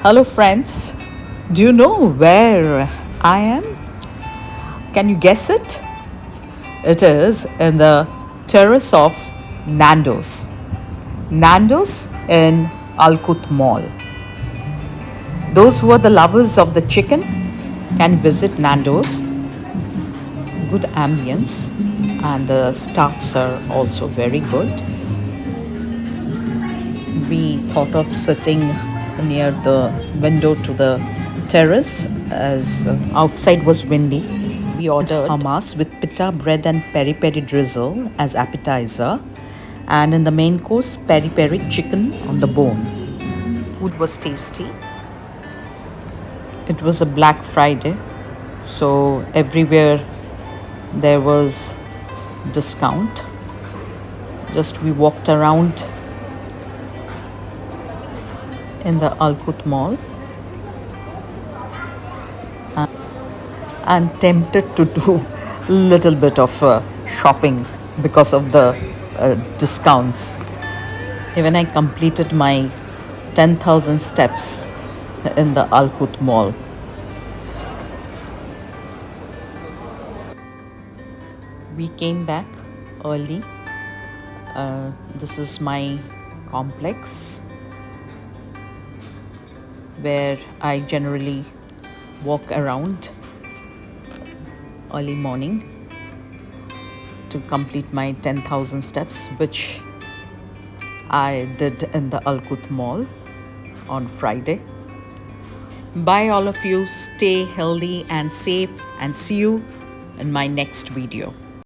Hello, friends. Do you know where I am? Can you guess it? It is in the terrace of Nandos. Nandos in Alkout Mall. Those who are the lovers of the chicken can visit Nandos. Good ambience, and the staffs are also very good. We thought of sitting near the window to the terrace as outside was windy. We ordered hummus with pita bread and peri peri drizzle as appetizer, and in the main course, peri peri chicken on the bone. Food was tasty. It was a Black Friday, so everywhere there was discount. Just we walked around in the Alkout Mall. I'm tempted to do a little bit of shopping because of the discounts. Even I completed my 10,000 steps in the Alkout Mall. We came back early. This is my complex where I generally walk around early morning to complete my 10,000 steps, which I did in the Alkout Mall on Friday. Bye, all of you. Stay healthy and safe, and see you in my next video.